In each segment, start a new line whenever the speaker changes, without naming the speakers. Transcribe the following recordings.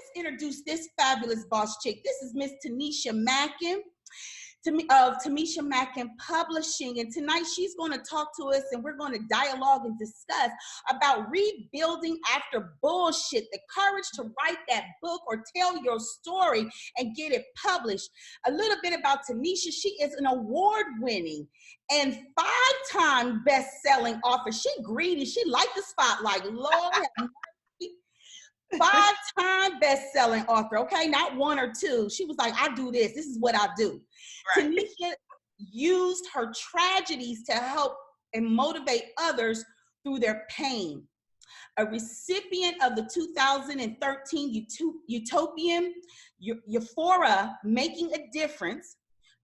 let's introduce this fabulous boss chick. This is Miss Tanisha Mackin of Tanisha Mackin Publishing. And tonight she's going to talk to us and we're going to dialogue and discuss about rebuilding after bullshit, the courage to write that book or tell your story and get it published. A little bit about Tanisha. She is an award-winning and 5-time best-selling author. She greedy. She liked the spotlight. Lord have mercy. 5-time best-selling author, okay? Not one or two. She was like, I do this. This is what I do. Right. Tanisha used her tragedies to help and motivate others through their pain. A recipient of the 2013 Utopian Euphoria Making a Difference,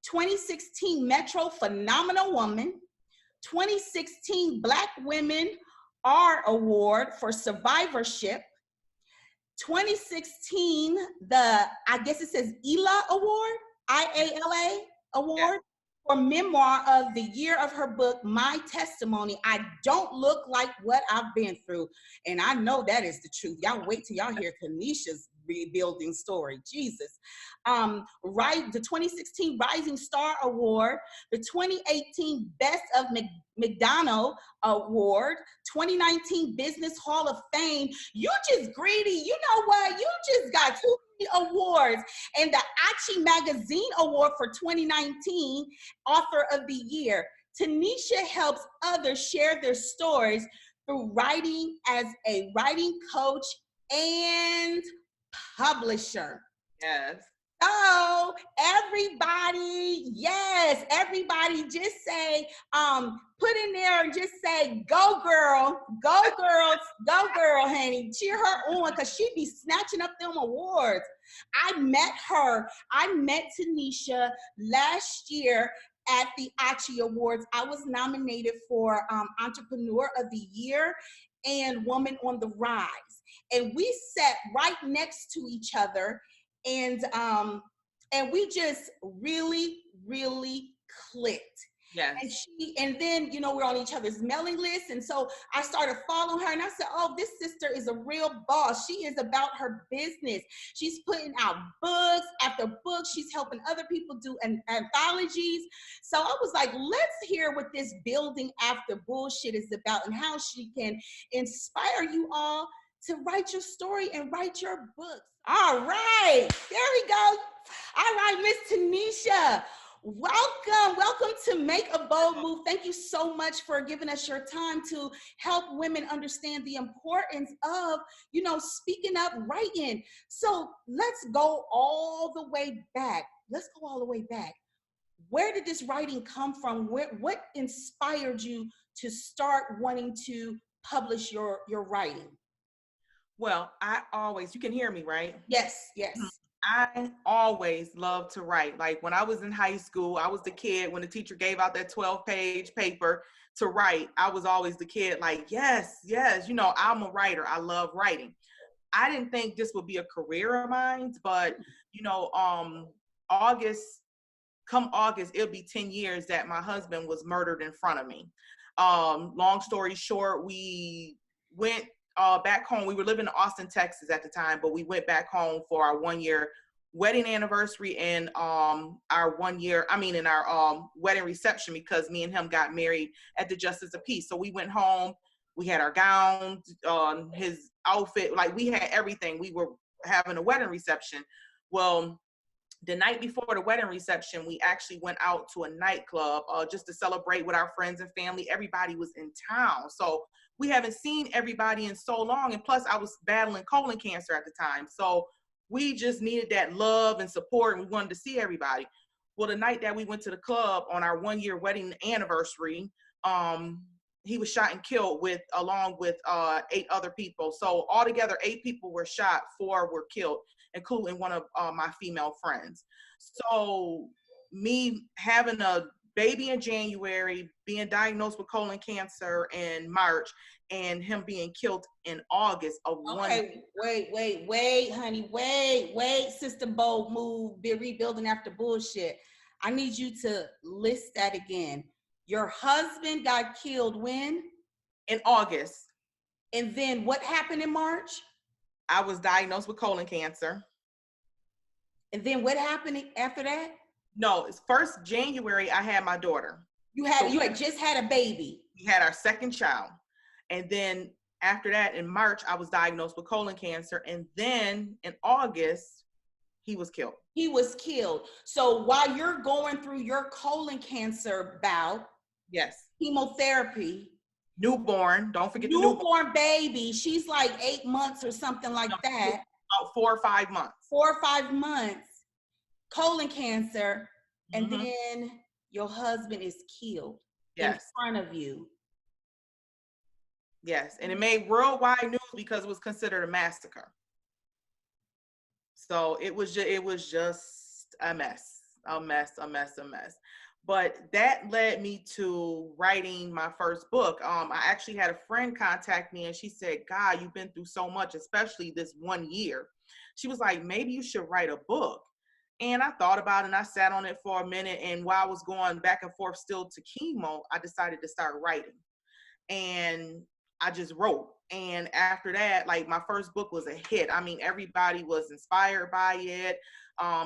2016 Metro Phenomenal Woman, 2016 Black Women Are Award for Survivorship, 2016, I guess it says IALA Award, IALA Award for Memoir of the Year of her book, My Testimony. I Don't Look Like What I've Been Through. And I know that is the truth. Y'all wait till y'all hear Tanisha's rebuilding story. Jesus. The 2016 Rising Star Award, the 2018 Best of McDonald Award, 2019 Business Hall of Fame. You just greedy. You know what? You just got 2 awards. And the Achi Magazine Award for 2019, Author of the Year. Tanisha helps others share their stories through writing as a writing coach and publisher.
Yes.
So everybody, yes, everybody just say, put in there and just say, go girl, go girls, go girl, honey. Cheer her on because she be snatching up them awards. I met Tanisha last year at the Achi Awards. I was nominated for Entrepreneur of the Year and Woman on the Rise. And we sat right next to each other. And we just really, really clicked.
Yes.
And then, you know, we're on each other's mailing list. And so I started following her and I said, oh, this sister is a real boss. She is about her business. She's putting out books after books. She's helping other people do anthologies. So I was like, let's hear what this building after bullshit is about and how she can inspire you all to write your story and write your books. All right, there we go. All right, Miss Tanisha, welcome to Make a Bold Move. Thank you so much for giving us your time to help women understand the importance of, you know, speaking up, writing. So let's go all the way back. Where did this writing come from? What inspired you to start wanting to publish your writing?
Well, you can hear me, right?
Yes.
I always loved to write. Like when I was in high school, I was the kid when the teacher gave out that 12-page paper to write. I was always the kid like, yes, you know, I'm a writer. I love writing. I didn't think this would be a career of mine, but you know, August, it'll be 10 years that my husband was murdered in front of me. Long story short, we went back home. We were living in Austin, Texas at the time, but we went back home for our 1-year wedding anniversary and our wedding reception because me and him got married at the Justice of Peace. So we went home, we had our gowns, his outfit, like we had everything. We were having a wedding reception. Well, the night before the wedding reception, we actually went out to a nightclub just to celebrate with our friends and family. Everybody was in town. So we haven't seen everybody in so long. And plus I was battling colon cancer at the time. So we just needed that love and support and we wanted to see everybody. Well, the night that we went to the club on our 1-year wedding anniversary, he was shot and killed along with 8 other people. So altogether 8 people were shot, 4 were killed, including one of my female friends. So me having a baby in January, being diagnosed with colon cancer in March, and him being killed in August of
Okay, wait, honey, wait, Sister Bold Move, be rebuilding after bullshit. I need you to list that again. Your husband got killed when?
In August.
And then what happened in March?
I was diagnosed with colon cancer.
And then what happened after that?
No, it's first January I had my daughter.
You had just had a baby.
We had our second child. And then after that, in March, I was diagnosed with colon cancer. And then in August, he was killed.
He was killed. So while you're going through your colon cancer bout,
yes,
chemotherapy,
newborn, don't forget the
newborn baby, she's like 8 months or something like that.
About 4 or 5 months.
4 or 5 months, colon cancer, and then your husband is killed in front of you.
Yes, and it made worldwide news because it was considered a massacre. So it was just a mess. But that led me to writing my first book. I actually had a friend contact me and she said, God, you've been through so much, especially this 1 year. She was like, maybe you should write a book. And I thought about it and I sat on it for a minute. And while I was going back and forth still to chemo, I decided to start writing. And I just wrote. And after that, like my first book was a hit. I mean, everybody was inspired by it.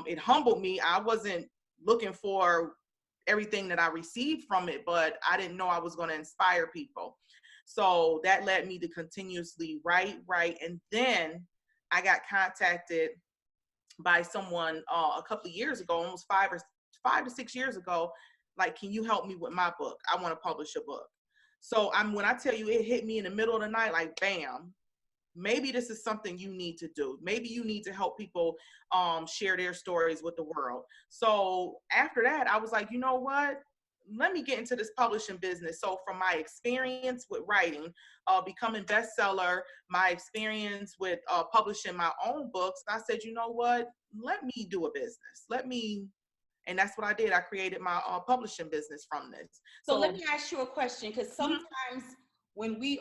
It humbled me. I wasn't looking for everything that I received from it, but I didn't know I was going to inspire people. So that led me to continuously write. And then I got contacted by someone a couple of years ago, almost 5 to 6 years ago, like, can you help me with my book? I want to publish a book. So when I tell you it hit me in the middle of the night, like, bam, maybe this is something you need to do. Maybe you need to help people share their stories with the world. So after that, I was like, you know what? Let me get into this publishing business. So from my experience with writing, becoming bestseller, my experience with publishing my own books, I said, you know what? Let me do a business. And that's what I did. I created my publishing business from this.
So let me ask you a question, because sometimes when we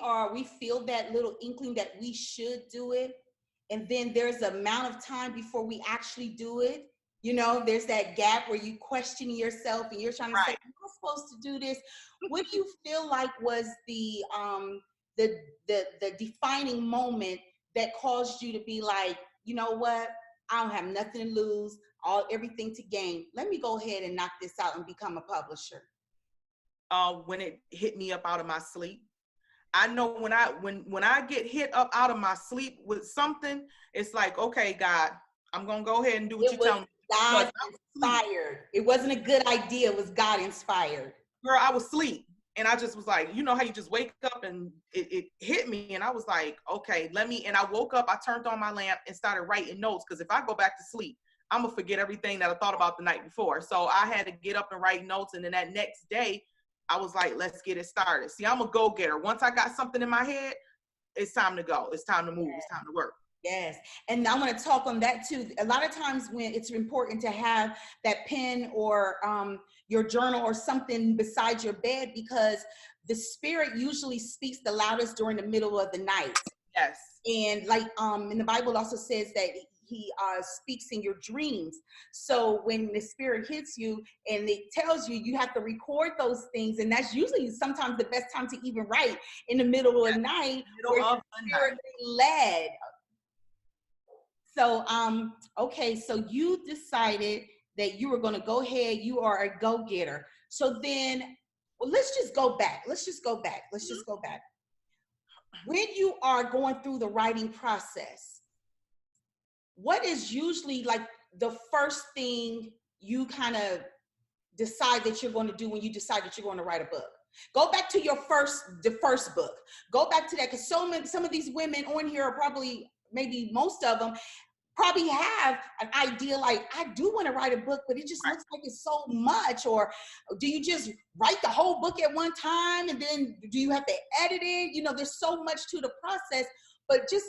feel that little inkling that we should do it, and then there's an amount of time before we actually do it. You know, there's that gap where you question yourself and you're trying to say, am I supposed to do this? What do you feel like was the defining moment that caused you to be like, you know what? I don't have nothing to lose, everything to gain. Let me go ahead and knock this out and become a publisher.
When it hit me up out of my sleep. I know when I get hit up out of my sleep with something, it's like, okay, God, I'm gonna go ahead and do what you tell me.
God inspired. It wasn't a good idea. It was God inspired.
Girl, I was asleep. And I just was like, you know how you just wake up and it hit me. And I was like, okay, and I woke up, I turned on my lamp and started writing notes. Because if I go back to sleep, I'm going to forget everything that I thought about the night before. So I had to get up and write notes. And then that next day, I was like, let's get it started. See, I'm a go-getter. Once I got something in my head, it's time to go. It's time to move. It's time to work.
Yes. And I want to talk on that too. A lot of times when it's important to have that pen or your journal or something beside your bed, because the spirit usually speaks the loudest during the middle of the night.
Yes.
And like in the Bible also says that he speaks in your dreams. So when the spirit hits you and it tells you, you have to record those things. And that's usually sometimes the best time to even write, in the middle of the night, where the spirit led. So, okay, so you decided that you were going to go ahead, you are a go-getter. So then, well, let's just go back. When you are going through the writing process, what is usually like the first thing you kind of decide that you're going to do when you decide that you're going to write a book? Go back to the first book. Go back to that, because some of these women on here are probably, maybe most of them, probably have an idea like, I do want to write a book, but it just looks like it's so much. Or do you just write the whole book at one time and then do you have to edit it? You know, there's so much to the process, but just,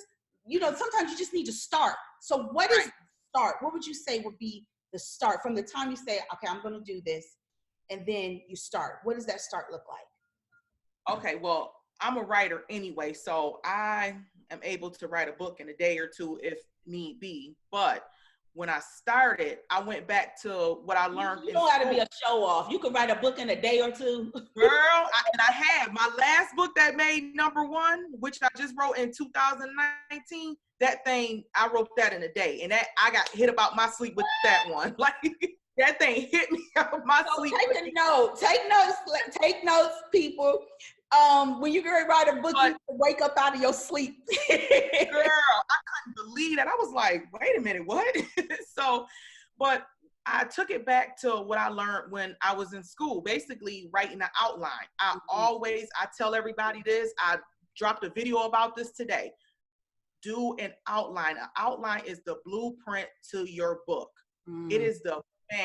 you know, sometimes you just need to start. So what is the start? What would you say would be the start from the time you say, okay, I'm going to do this, and then you start? What does that start look like?
Okay, well, I'm a writer anyway, so I am able to write a book in a day or two if need be. But when I started, I went back to what I learned.
You know how to be a show off. You could write a book in a day or two.
Girl, I have. my last book that made #1, which I just wrote in 2019, that thing, I wrote that in a day. And that I got hit about my sleep with that one. Like, that thing hit me out my sleep.
Take notes, people. When you gonna write a book, you wake up out of your sleep.
Girl, I couldn't believe that. I was like, wait a minute, what? So, but I took it back to what I learned when I was in school, basically writing an outline. I tell everybody this, I dropped a video about this today. Do an outline. An outline is the blueprint to your book. It is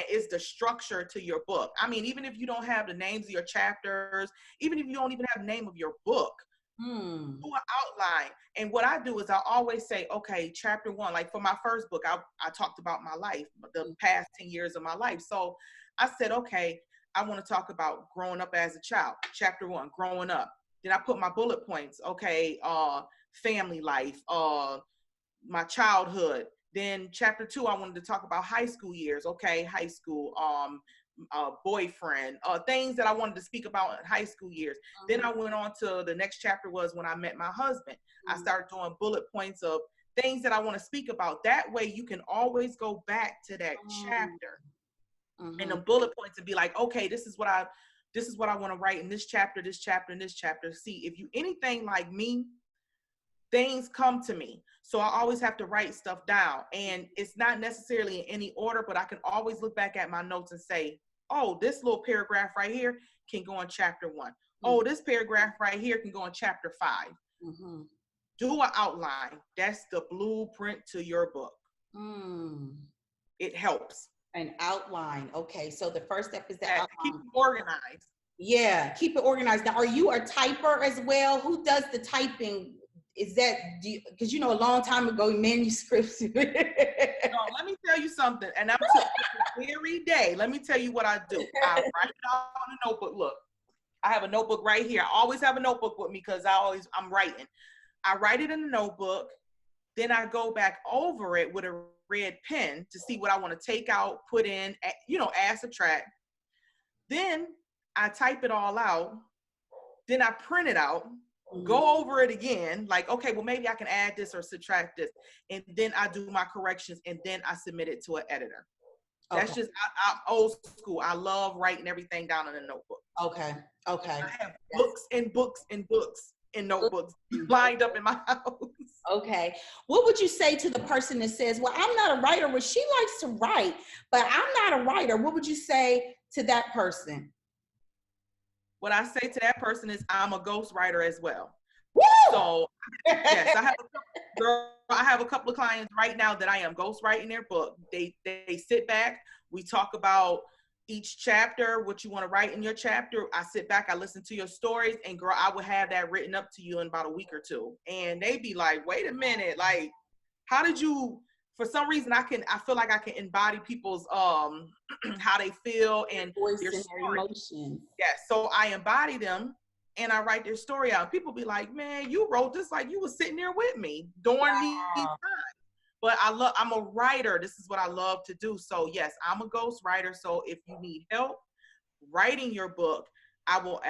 it's the structure to your book. I mean, even if you don't have the names of your chapters, even if you don't even have the name of your book, do an outline. And what I do is I always say, okay, chapter 1, like for my first book, I talked about my life, the past 10 years of my life. So I said, okay, I want to talk about growing up as a child. Chapter 1, growing up. Then I put my bullet points. Okay, family life, my childhood. Then chapter 2, I wanted to talk about high school years. Okay, high school, boyfriend, things that I wanted to speak about in high school years. Then I went on to the next chapter was when I met my husband. I started doing bullet points of things that I want to speak about. That way you can always go back to that chapter and the bullet points and be like, okay, this is what I want to write in this chapter, this chapter, and this chapter. See, if you anything like me, things come to me. So I always have to write stuff down, and it's not necessarily in any order, but I can always look back at my notes and say, oh, this little paragraph right here can go in chapter 1. Oh, this paragraph right here can go in chapter 5. Do an outline. That's the blueprint to your book. It helps.
An outline. Okay, so the first step is the outline.
Keep it organized.
Yeah, keep it organized. Now, are you a typer as well? Who does the typing? Is that, because a long time ago, manuscripts.
No, let me tell you something, and I'm every day. Let me tell you what I do. I write it out on a notebook. Look, I have a notebook right here. I always have a notebook with me because I'm writing. I write it in a notebook, then I go back over it with a red pen to see what I want to take out, put in, add, subtract. Then I type it all out. Then I print it out. Go over it again, like, okay, well, maybe I can add this or subtract this. And then I do my corrections, and then I submit it to an editor. That's just I'm old school. I love writing everything down in a notebook.
Okay.
I have books and books and books and notebooks lined up in my house.
Okay. What would you say to the person that says, well, I'm not a writer? Well, she likes to write, but I'm not a writer. What would you say to that person?
What I say to that person is I'm a ghostwriter as well.
Woo!
So yes, I have a couple of clients right now that I am ghostwriting their book. They sit back, we talk about each chapter, what you want to write in your chapter. I sit back, I listen to your stories, and girl, I will have that written up to you in about a week or two. And they be like, wait a minute, like, how did you, for some reason, I feel like I can embody people's how they feel and their
emotions.
Yes, so I embody them and I write their story out. People be like, man, you wrote this like you was sitting there with me during these times. But I'm a writer. This is what I love to do. So yes, I'm a ghostwriter. So if you need help writing your book, I will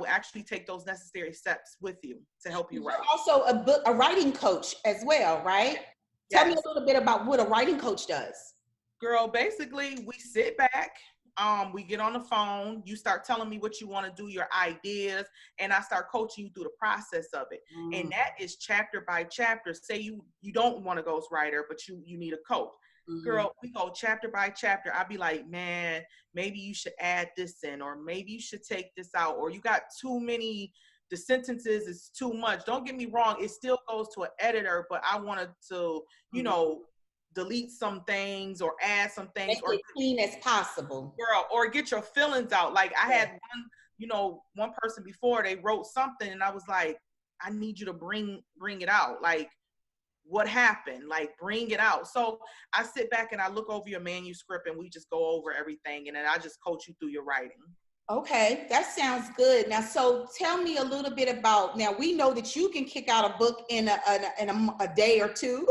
actually take those necessary steps with you to help you write.
You're also a writing coach as well, right? Tell me a little bit about what a writing coach does.
Girl, basically we sit back, we get on the phone, you start telling me what you want to do, your ideas, and I start coaching you through the process of it. And that is chapter by chapter. Say you don't want a ghostwriter, but you need a coach. Girl, we go chapter by chapter. I'd be like, man, maybe you should add this in, or maybe you should take this out, or you got too many, the sentences is too much. Don't get me wrong, it still goes to an editor, but I wanted to, delete some things or add some things.
Make it clean as possible.
Girl, or get your feelings out. Like I had one person before, they wrote something and I was like, I need you to bring it out. Like, what happened? Like, bring it out. So I sit back and I look over your manuscript and we just go over everything, and then I just coach you through your writing.
Okay, that sounds good. Now, so tell me a little bit about, now we know that you can kick out a book in a day or two,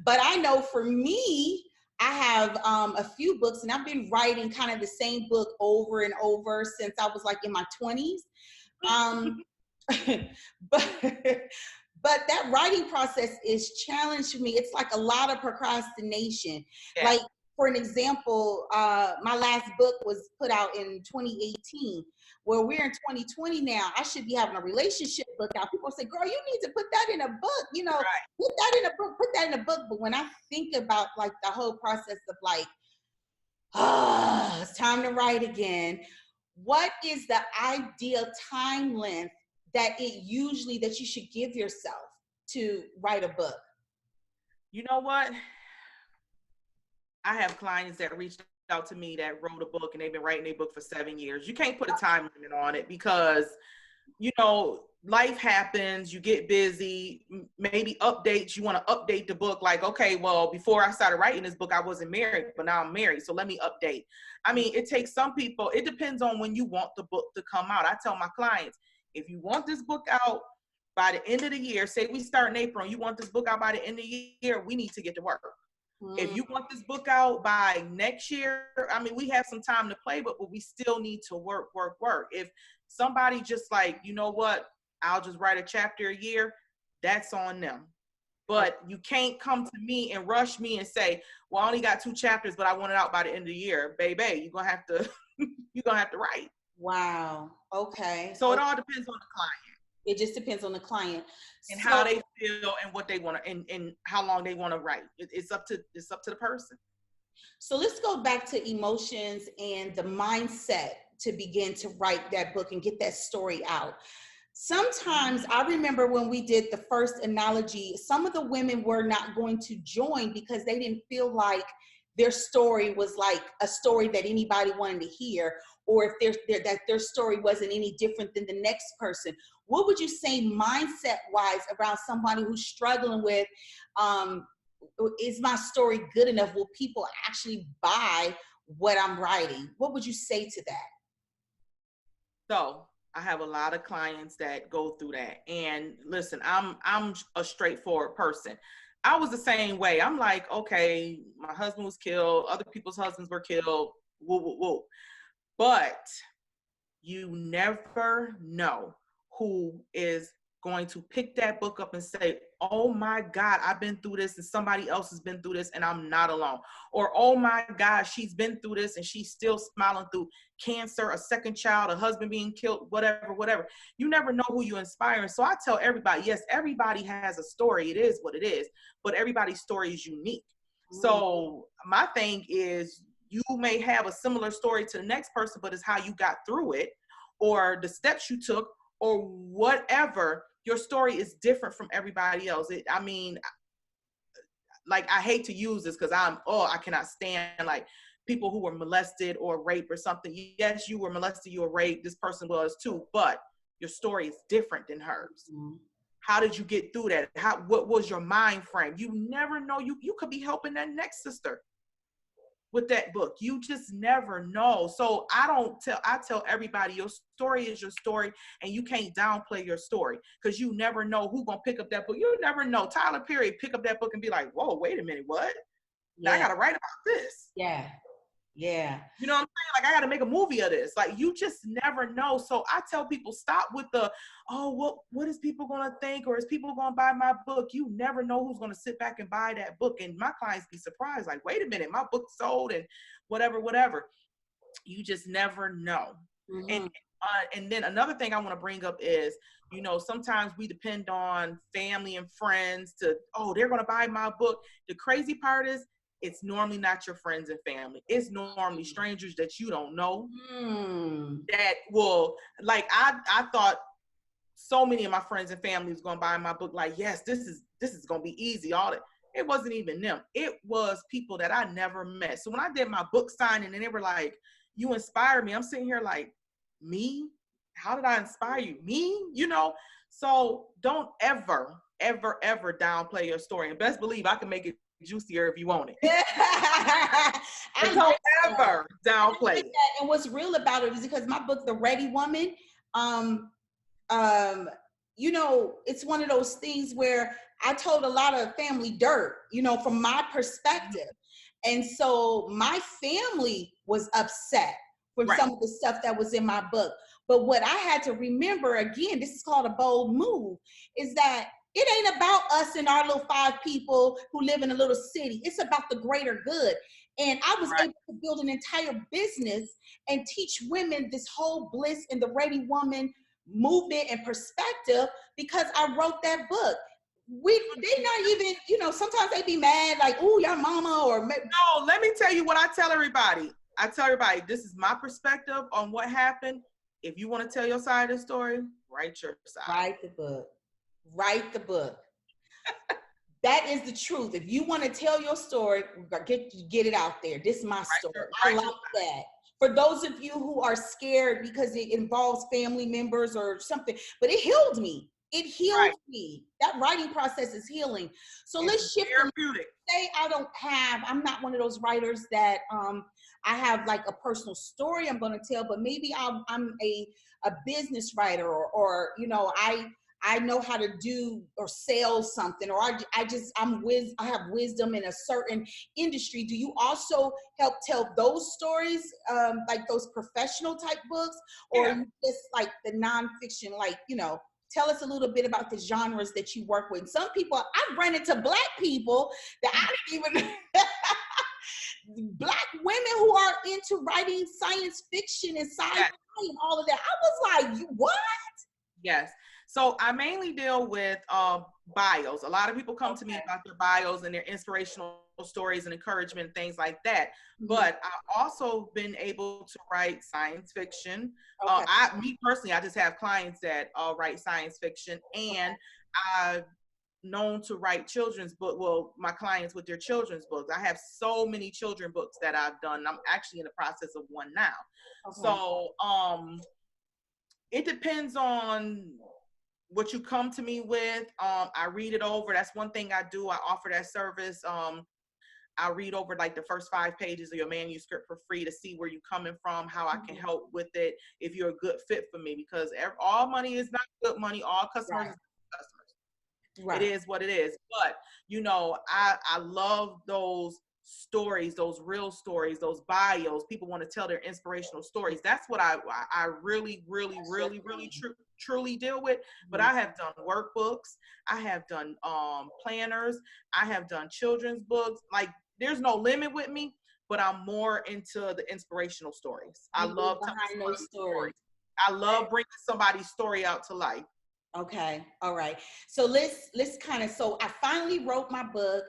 but I know for me, I have a few books, and I've been writing kind of the same book over and over since I was like in my 20s. Um, but but that writing process is challenged for me. It's like a lot of procrastination.
Yeah.
Like, for an example, my last book was put out in 2018. Well, we're in 2020 now. I should be having a relationship book out. People say, girl, you need to put that in a book,
Right.
put that in a book, put that in a book. But when I think about like the whole process of like, it's time to write again. What is the ideal time length that you should give yourself to write a book?
You know what? I have clients that reached out to me that wrote a book and they've been writing a book for 7 years. You can't put a time limit on it because, life happens, you get busy, maybe updates, you want to update the book like, okay, well, before I started writing this book, I wasn't married, but now I'm married. So let me update. I mean, it takes some people, it depends on when you want the book to come out. I tell my clients, if you want this book out by the end of the year, say we start in April, and you want this book out by the end of the year, we need to get to work. If you want this book out by next year, I mean, we have some time to play, but we still need to work. If somebody just like, you know what, I'll just write a chapter a year, that's on them. But you can't come to me and rush me and say, well, I only got 2 chapters, but I want it out by the end of the year. Baby, you're gonna have to write.
Wow. Okay.
So it all depends on the client.
It just depends on the client
And how they feel and what they want to and how long they want to write. It's up to the person.
So let's go back to emotions and the mindset to begin to write that book and get that story out. Sometimes I remember when we did the first Anthology, some of the women were not going to join because they didn't feel like their story was like a story that anybody wanted to hear, or if their story wasn't any different than the next person. What would you say mindset wise around somebody who's struggling with, is my story good enough? Will people actually buy what I'm writing? What would you say to that?
So I have a lot of clients that go through that. And listen, I'm a straightforward person. I was the same way. I'm like, okay, my husband was killed, other people's husbands were killed, woo, woo, woo. But you never know who is going to pick that book up and say, oh my God, I've been through this and somebody else has been through this and I'm not alone. Or, oh my God, she's been through this and she's still smiling through cancer, a second child, a husband being killed, whatever. You never know who you inspire. So I tell everybody, yes, everybody has a story. It is what it is, but everybody's story is unique. So my thing is, you may have a similar story to the next person, but it's how you got through it or the steps you took or whatever. Your story is different from everybody else. I hate to use this because I cannot stand like people who were molested or raped or something. Yes, you were molested, you were raped, this person was too, but your story is different than hers. Mm-hmm. How did you get through that? What was your mind frame? You never know. You could be helping that next sister with that book. You just never know. So I tell everybody your story is your story and you can't downplay your story because you never know who's going to pick up that book. You never know. Tyler Perry pick up that book and be like, whoa, wait a minute, what? Yeah. I got to write about this.
Yeah. Yeah.
You know what I'm saying? Like, I got to make a movie of this. Like, you just never know. So I tell people, stop with what is people going to think? Or is people going to buy my book? You never know who's going to sit back and buy that book. And my clients be surprised. Like, wait a minute, my book sold and whatever. You just never know. Mm-hmm. And then another thing I want to bring up is, sometimes we depend on family and friends they're going to buy my book. The crazy part is, it's normally not your friends and family. It's normally strangers that you don't know that will, like, I thought so many of my friends and family was going to buy my book. Like, yes, this is going to be easy. All that. It wasn't even them. It was people that I never met. So when I did my book signing and they were like, you inspired me. I'm sitting here like, me? How did I inspire you? Me? So don't ever downplay your story. And best believe I can make it juicier if you want it. And don't ever downplay it.
And what's real about it is because my book, The Ready Woman, it's one of those things where I told a lot of family dirt, from my perspective. And so my family was upset for some of the stuff that was in my book. But what I had to remember, again, this is called a bold move, is that it ain't about us and our little 5 people who live in a little city. It's about the greater good. And I was able to build an entire business and teach women this whole bliss and the ready woman movement and perspective because I wrote that book. They not even, you know, sometimes they be mad like, "Ooh, your mama," or
no. Let me tell you what I tell everybody. I tell everybody, this is my perspective on what happened. If you want to tell your side of the story, write your side.
Write the book. Write the book. That is the truth. If you want to tell your story, get it out there. This is my story. I like that. For those of you who are scared because it involves family members or something, but it healed me. It healed me. That writing process is healing. So let's shift. Say I'm not one of those writers that I have like a personal story I'm going to tell, but maybe I'm a business writer or you know, I know how to do or sell something, or I have wisdom in a certain industry. Do you also help tell those stories, like those professional type books, or just like the nonfiction, like, you know, tell us a little bit about the genres that you work with. Some people, I've run into Black people that I didn't even, Black women who are into writing science fiction and sci-fi and all of that. I was like, what?
Yes. So I mainly deal with bios. A lot of people come to me about their bios and their inspirational stories and encouragement and things like that. But I've also been able to write science fiction. Me personally, I just have clients that write science fiction, and I've known to write children's book. Well, my clients with their children's books. I have so many children books that I've done. I'm actually in the process of one now. So it depends on what you come to me with. I read it over. That's one thing I do. I offer that service. I read over like the first 5 pages of your manuscript for free to see where you're coming from, how I can help with it, if you're a good fit for me, because all money is not good money. All customers are customers. It is what it is. But, you know, I love those stories, those real stories, those bios. People want to tell their inspirational stories. That's what I really truly deal with. But I have done workbooks, I have done planners, I have done children's books. Like, there's no limit with me, but I'm more into the inspirational stories. I love telling those stories. I love bringing somebody's story out to life.
Okay. All right. So let's kind of, so I finally wrote my book.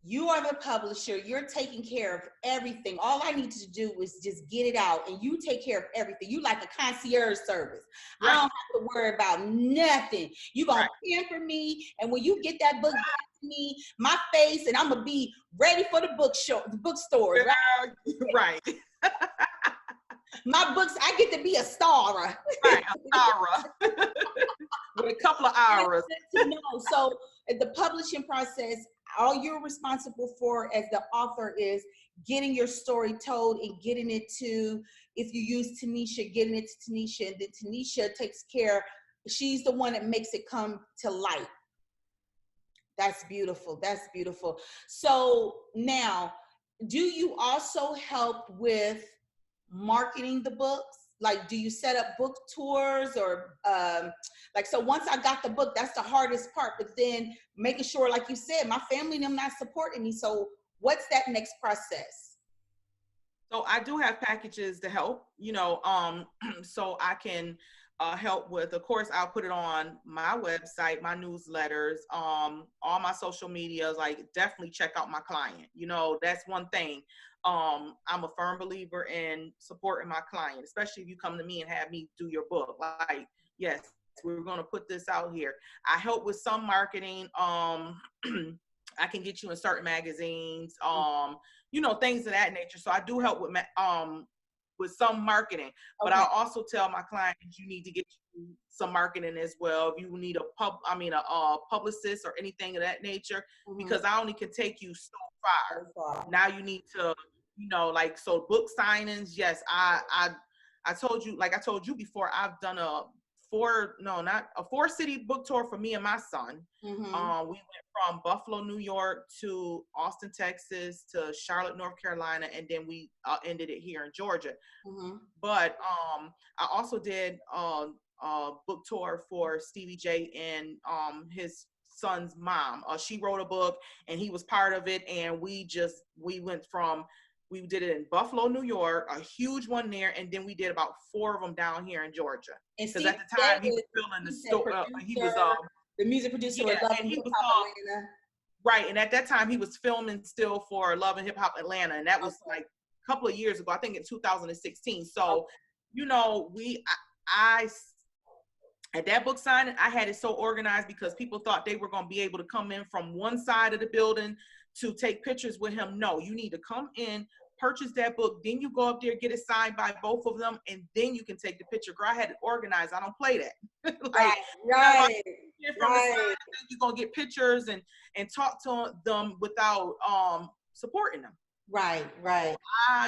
You are the publisher. You're taking care of everything. All I need to do is just get it out, and you take care of everything. You like a concierge service. I don't have to worry about nothing. You're going to pamper me, and when you get that book back to me, my face, and I'm going to be ready for the bookstore.
Right.
My books, I get to be a star.
Right, a star. With a couple of hours.
So the publishing process, all you're responsible for as the author is getting your story told and getting it to, if you use Tanisha, getting it to Tanisha, and then Tanisha takes care. She's the one that makes it come to light. That's beautiful. That's beautiful. So now, do you also help with marketing the books? Like, do you set up book tours or like, so once I got the book, that's the hardest part, but then making sure, like you said, my family and them not supporting me. So what's that next process?
So I do have packages to help, you know, so I can help with, of course, I'll put it on my website, my newsletters, all my social medias. Like, definitely check out my client. You know, that's one thing. I'm a firm believer in supporting my client, especially if you come to me and have me do your book. Like, yes, we're going to put this out here. I help with some marketing. I can get you in certain magazines, you know, things of that nature. So I do help with some marketing, but I'll also tell my clients, you need to get you some marketing as well. If you need a publicist or anything of that nature, because I only can take you so far. Now you need to, you know, like, so book signings. Yes, I told you, like I told you before, I've done a not a 4-city book tour for me and my son.
Mm-hmm.
We went from Buffalo, New York to Austin, Texas to Charlotte, North Carolina, and then we ended it here in Georgia.
Mm-hmm.
But I also did a book tour for Stevie J and his son's mom. She wrote a book and he was part of it, and we did it in Buffalo, New York, a huge one there, and then we did about 4 of them down here in Georgia.
And
Because
Steve
at the
J
time he was filming the store. He was
the music producer with
yeah,
Love
and
and
he
Hip
was
Hop Atlanta.
right, and at that time he was filming still for Love and Hip Hop Atlanta, and that was
Okay.
like a couple of years ago. I think in 2016. So,
Okay.
you know, I at that book signing, I had it so organized because people thought they were going to be able to come in from one side of the building to take pictures with him. No, you need to come in, purchase that book, then you go up there, get it signed by both of them, and then you can take the picture. Girl, I had it organized. I don't play that. Like,
Right.
from the side, you're going to get pictures and talk to them without supporting them.
Right. Right.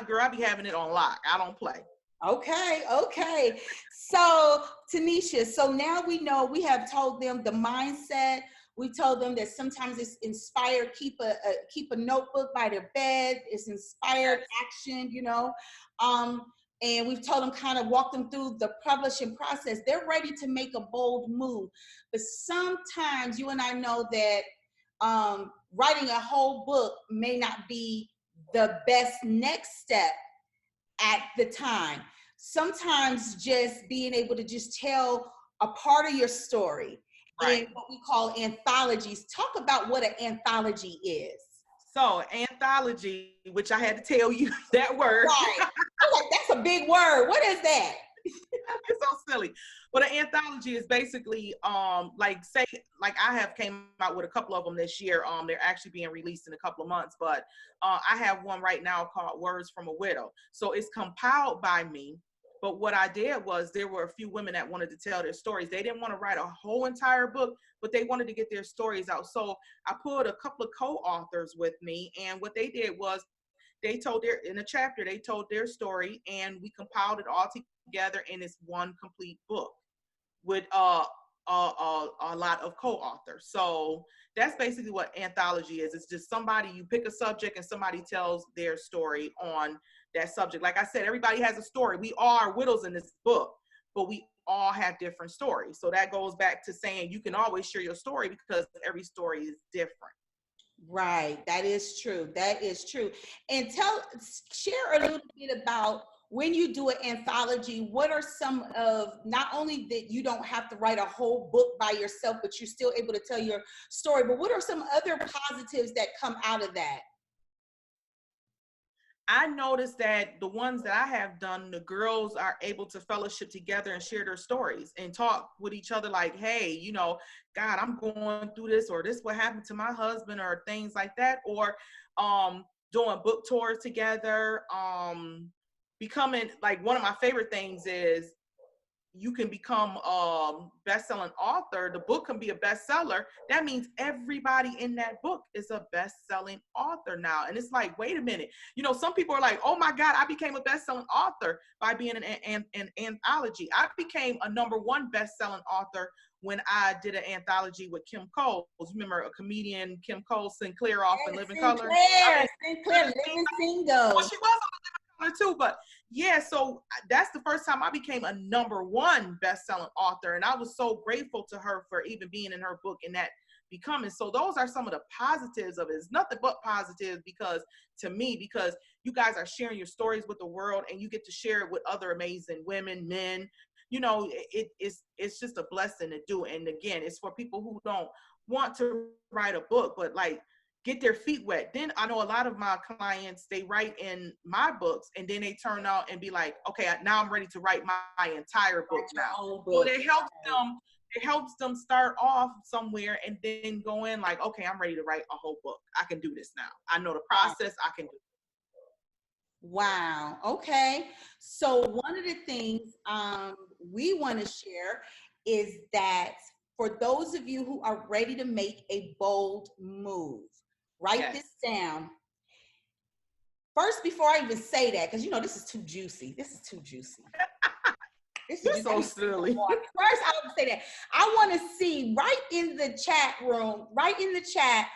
Girl, I be having it on lock. I don't play.
Okay, okay. So, Tanisha, so now we know, we have told them the mindset. We told them that sometimes it's inspired. Keep a notebook by their bed. It's inspired action, you know. And we've told them, kind of walk them through the publishing process. They're ready to make a bold move, but sometimes you and I know that writing a whole book may not be the best next step at the time. Sometimes just being able to just tell a part of your story in what we call anthologies. Talk about what an anthology is.
So, anthology, which I had to tell you that word.
Right. Okay, that's a big word. What is that?
It's so silly. But an anthology is basically like, say, like I have came out with a couple of them this year. They're actually being released in a couple of months, but I have one right now called Words from a Widow. So it's compiled by me. But what I did was, there were a few women that wanted to tell their stories. They didn't want to write a whole entire book, but they wanted to get their stories out. So I put a couple of co-authors with me, and what they did was, they told in a chapter, they told their story, and we compiled it all together in this one complete book with a lot of co-authors. So that's basically what anthology is. It's just somebody, you pick a subject and somebody tells their story on that subject. Like I said, everybody has a story. We all are widows in this book, but we all have different stories. So that goes back to saying you can always share your story because every story is different.
Right. That is true. That is true. And share a little bit about, when you do an anthology, what are some of, not only that you don't have to write a whole book by yourself, but you're still able to tell your story, but what are some other positives that come out of that?
I noticed that the ones that I have done, the girls are able to fellowship together and share their stories and talk with each other like, hey, you know, God, I'm going through this, or this what happened to my husband, or things like that, or doing book tours together. Becoming, like, one of my favorite things is, you can become a best-selling author. The book can be a bestseller. That means everybody in that book is a best-selling author now. And it's like, wait a minute. You know, some people are like, oh my God, I became a best-selling author by being an anthology. I became a #1 best-selling author when I did an anthology with Kim Coles. Remember a comedian, Kim Coles, Sinclair off in Living Color?
Sinclair, Living Single.
Well, she was on Living Color too, but yeah, so that's the first time I became a #1 best-selling author, and I was so grateful to her for even being in her book and that becoming. So those are some of the positives of it. It's nothing but positive, because to me, because you guys are sharing your stories with the world, and you get to share it with other amazing women, men. You know, it's just a blessing to do. And again, it's for people who don't want to write a book, but like, get their feet wet. Then I know a lot of my clients, they write in my books, and then they turn out and be like, okay, now I'm ready to write my entire book now. So it helps them start off somewhere and then go in like, okay, I'm ready to write a whole book. I can do this now. I know the process. I can do it.
Wow. Okay. So one of the things we want to share is that, for those of you who are ready to make a bold move, write this down. First, before I even say that, because you know this is too juicy. This is too juicy.
You're so silly.
First, I would say that. I want to see right in the chat room, right in the chat,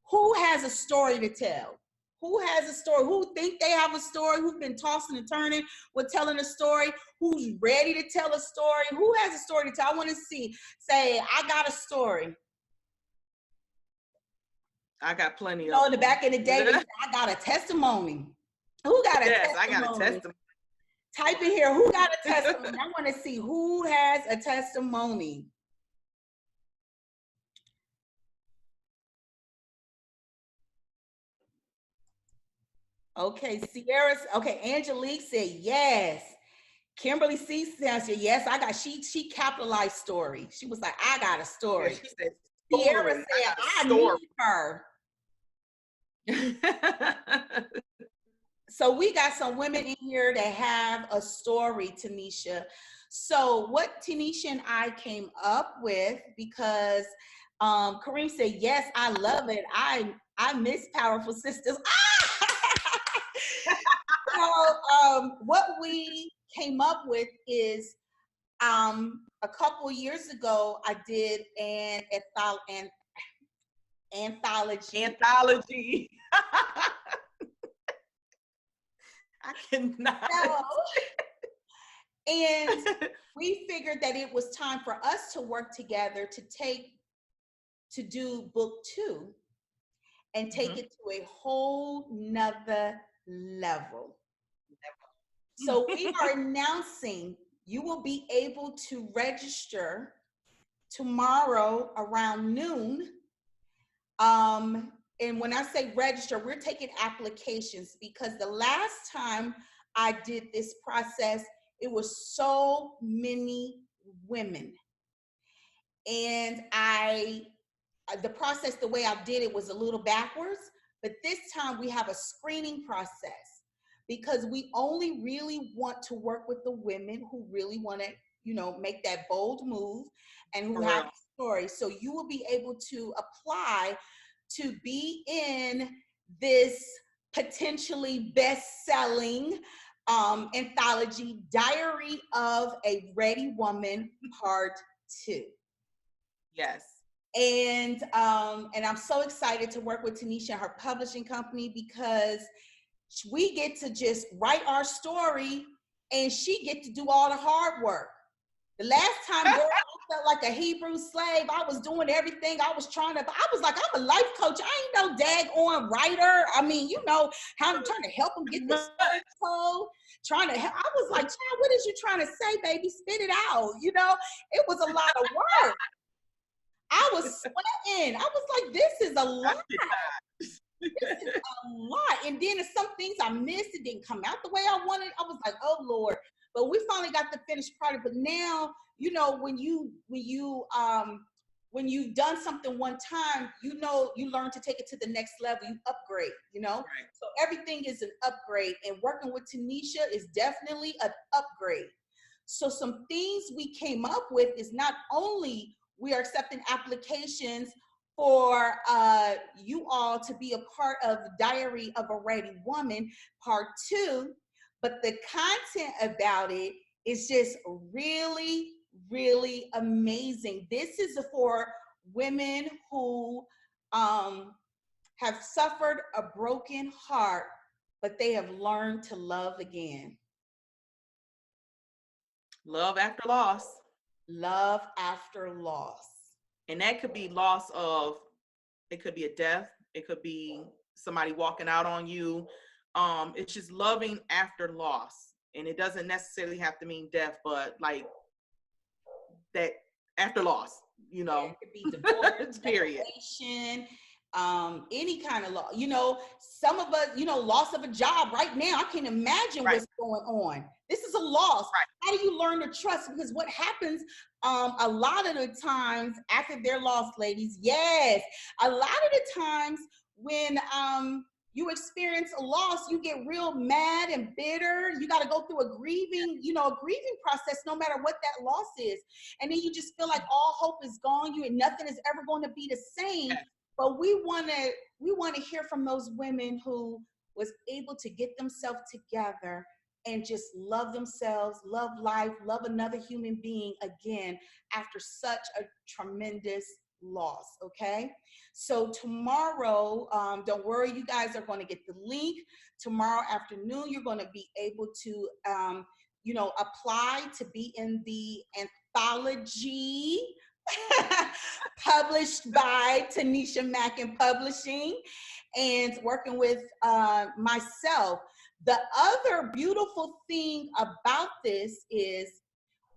who has a story to tell. Who has a story? Who think they have a story? Who's been tossing and turning with telling a story? Who's ready to tell a story? Who has a story to tell? I want to see. Say, I got a story.
I got plenty
You know,
of
in the back in the day, they said, I got a testimony. Who got a testimony?
I got a testimony.
Type in here, who got a testimony? I want to see who has a testimony. Okay, Sierra, okay, Angelique said yes. Kimberly C said yes, I got, she capitalized story. She was like, I got a story.
Yeah, she said,
Sierra said, I need her. So we got some women in here that have a story, Tanisha. So what Tanisha and I came up with, because Kareem said, yes, I love it. I miss Powerful Sisters. So what we came up with is a couple years ago, I did an anthology.
Anthology. I cannot.
So, and we figured that it was time for us to work together to do book 2 and take it to a whole nother level. So we are announcing you will be able to register tomorrow around noon. And when I say register, we're taking applications, because the last time I did this process, it was so many women. And the process, the way I did it was a little backwards, but this time we have a screening process, because we only really want to work with the women who really want to, make that bold move and who have a story. So you will be able to apply to be in this potentially best-selling anthology, Diary of a Ready Woman, Part 2.
Yes.
And I'm so excited to work with Tanisha and her publishing company, because we get to just write our story and she get to do all the hard work. The last time, girl, I felt like a Hebrew slave. I was doing everything. I was like, I'm a life coach. I ain't no daggone writer. I mean, how I'm trying to help them get this story told. I was like, child, what is you trying to say, baby? Spit it out. It was a lot of work. I was sweating. I was like, this is a lot. This is a lot. And then there's some things I missed. It didn't come out the way I wanted. I was like, oh Lord. But we finally got the finished product. But now, when you've done something one time, you learn to take it to the next level. You upgrade, Right. So everything is an upgrade. And working with Tanisha is definitely an upgrade. So some things we came up with is not only we are accepting applications for you all to be a part of Diary of a Ready Woman, Part 2, but the content about it is just really, really amazing. This is for women who have suffered a broken heart, but they have learned to love again.
Love after loss.
Love after loss.
And that could be loss of, it could be a death. It could be somebody walking out on you. It's just loving after loss. And it doesn't necessarily have to mean death, but like that after loss, Yeah, it could be divorce,
period. Any kind of loss. Some of us, loss of a job right now. I can't imagine what's going on. This is a loss. Right. How do you learn to trust? Because what happens a lot of the times after they're lost, ladies, yes, a lot of the times when you experience a loss, you get real mad and bitter. You got to go through a grieving process, no matter what that loss is. And then you just feel like all hope is gone. And nothing is ever going to be the same. Yes. But we want to hear from those women who was able to get themselves together and just love themselves, love life, love another human being again after such a tremendous loss. Okay, so tomorrow, don't worry, you guys are going to get the link tomorrow afternoon. You're going to be able to apply to be in the anthology published by Tanisha Mackin Publishing, and working with myself. The other beautiful thing about this is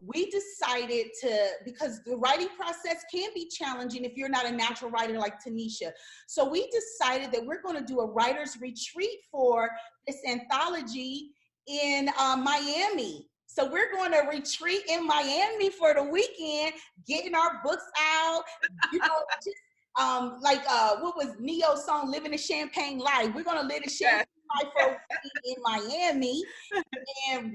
we decided to, because the writing process can be challenging if you're not a natural writer like Tanisha. So we decided that we're going to do a writer's retreat for this anthology in Miami. So we're going to retreat in Miami for the weekend, getting our books out, just what was Neo's song, Living a Champagne Life. We're going to live a champagne life for a weekend in Miami and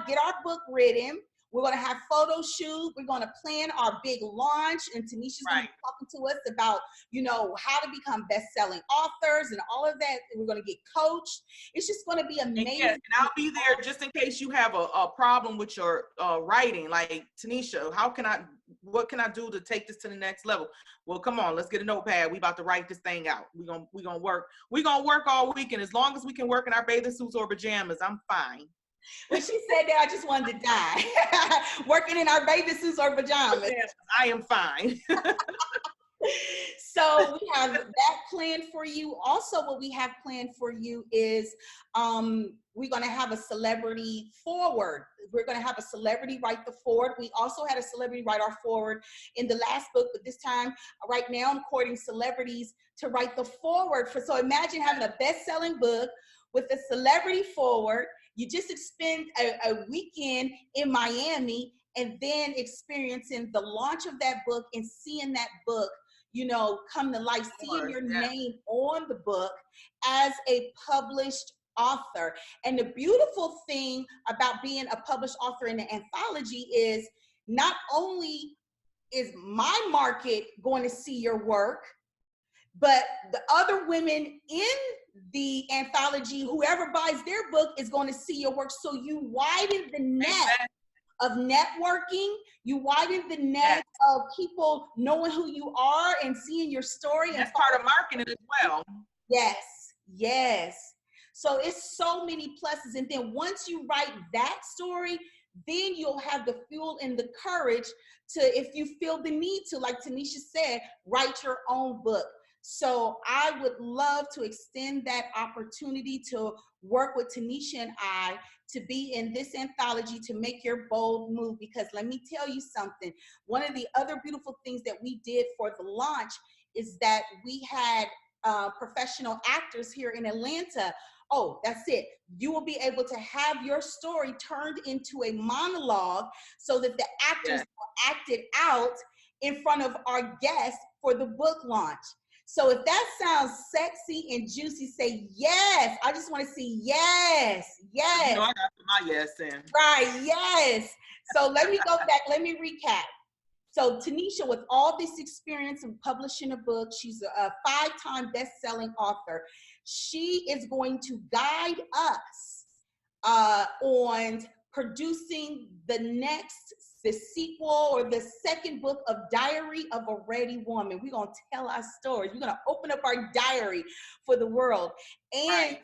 get our book written. We're going to have photo shoot. We're going to plan our big launch, and Tanisha's going to be talking to us about, how to become best-selling authors and all of that. And we're going to get coached. It's just going to be amazing.
And I'll be there just in case you have a problem with your writing. Like, Tanisha, what can I do to take this to the next level? Well, come on, let's get a notepad. We about to write this thing out. We're gonna work. We're gonna work all weekend. As long as we can work in our bathing suits or pajamas, I'm fine.
When she said that, I just wanted to die. Working in our bathing suits or pajamas.
I am fine.
So we have that planned for you. Also, what we have planned for you is we're going to have a celebrity forward. We're going to have a celebrity write the forward. We also had a celebrity write our forward in the last book, but this time, right now, I'm courting celebrities to write the forward. So imagine having a best-selling book with a celebrity forward. You just spend a weekend in Miami and then experiencing the launch of that book and seeing that book, come to life, seeing your name on the book as a published author. And the beautiful thing about being a published author in the anthology is not only is my market going to see your work, but the other women in the anthology, whoever buys their book is going to see your work. So you widen the net of networking. You widen the net of people knowing who you are and seeing your story.
That's part of marketing as well.
Yes. So it's so many pluses. And then once you write that story, then you'll have the fuel and the courage to, if you feel the need to, like Tanisha said, write your own book. So I would love to extend that opportunity to work with Tanisha and I to be in this anthology, to make your bold move. Because let me tell you something, one of the other beautiful things that we did for the launch is that we had professional actors here in Atlanta. Oh, that's it. You will be able to have your story turned into a monologue so that the actors will act it out in front of our guests for the book launch. So if that sounds sexy and juicy, say yes. I just want to see yes.
I got my yes in.
Right, yes. So let me go back. Let me recap. So Tanisha, with all this experience in publishing a book, she's a 5-time best-selling author. She is going to guide us on producing the sequel or the second book of Diary of a Ready Woman. We're going to tell our stories. We're going to open up our diary for the world. And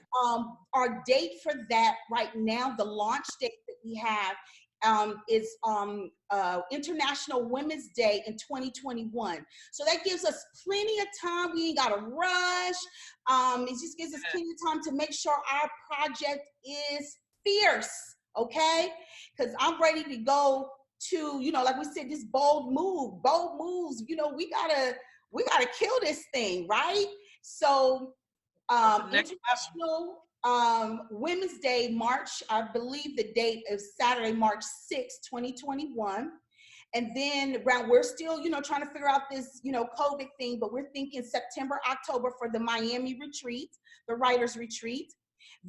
our date for that right now, the launch date that we have is International Women's Day in 2021. So that gives us plenty of time. We ain't got to rush. It just gives us plenty of time to make sure our project is fierce, okay? Because I'm ready to go to, like we said, this bold moves, we gotta kill this thing, right? So International Women's Day, March, I believe the date is Saturday, March 6, 2021. And then we're still, trying to figure out this, COVID thing, but we're thinking September, October for the Miami retreat, the writer's retreat.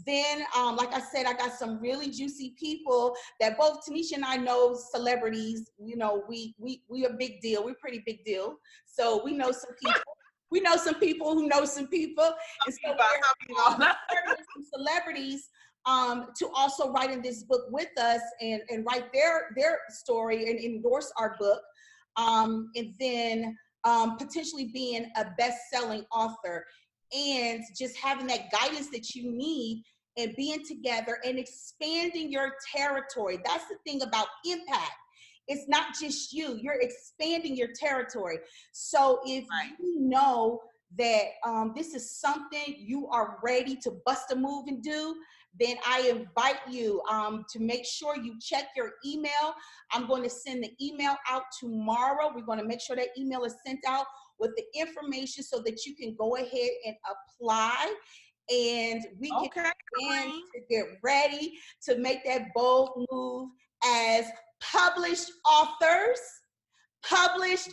Then, like I said, I got some really juicy people that both Tanisha and I know, celebrities. We a big deal. We're pretty big deal. So we know some people. We know some people who know some people. And so we're some celebrities to also write in this book with us and write their story and endorse our book. And then potentially being a best-selling author and just having that guidance that you need and being together and expanding your territory. That's the thing about impact. It's not just you, you're expanding your territory. So if you know that this is something you are ready to bust a move and do, then I invite you to make sure you check your email. I'm going to send the email out tomorrow. We're going to make sure that email is sent out with the information so that you can go ahead and apply, and we can begin to get ready to make that bold move as published authors. Published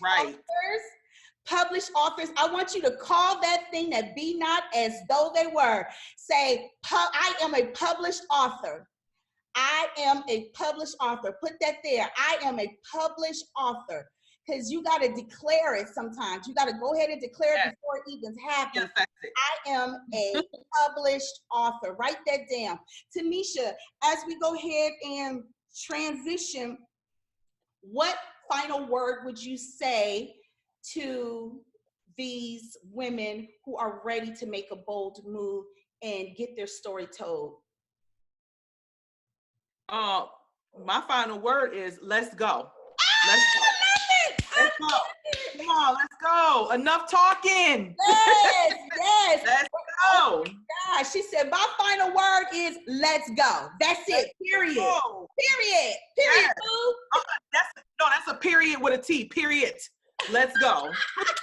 authors. I want you to call that thing that be not as though they were. Say, I am a published author. I am a published author. Put that there. I am a published author. Because you got to declare it sometimes. You got to go ahead and declare it before it even happens. I am a published author. Write that down. Tanisha, as we go ahead and transition, what final word would you say to these women who are ready to make a bold move and get their story told?
My final word is let's go. Let's go. Let's go. Come on, let's go. Enough talking.
Yes, yes.
Let's go.
Oh my gosh, she said my final word is let's go. That's it. Period. Period. Period.
Yes. That's a period with a T. Period. Let's go.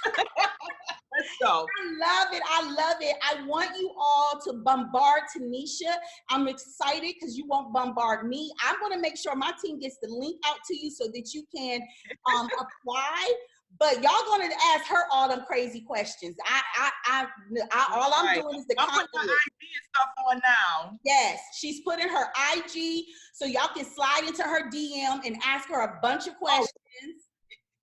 Let's go.
I love it. I love it. I want you all to bombard Tanisha. I'm excited because you won't bombard me. I'm going to make sure my team gets the link out to you so that you can apply. But y'all going to ask her all them crazy questions. All I'm doing is the
I'm putting my IG and stuff on now.
Yes, she's putting her IG so y'all can slide into her DM and ask her a bunch of questions.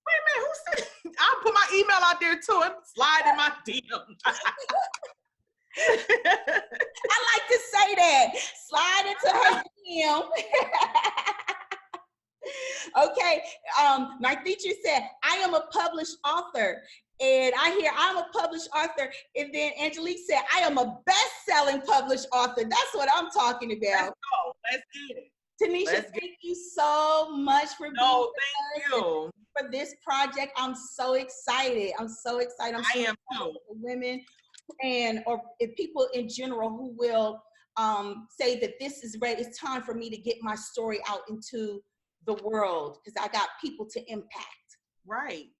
Wait a minute, who said? I'll put my email out there too and slide in my DM.
I like to say that. Slide into her DM. Okay, my teacher said, I am a published author. And I hear I'm a published author. And then Angelique said, I am a best-selling published author. That's what I'm talking about.
Let's go. Let's get it.
Tanisha, thank you so much for being
with us
for this project. I'm so excited. I'm so excited.
I am too.
For women or if people in general who will say that this is ready. It's time for me to get my story out into the world because I got people to impact.
Right.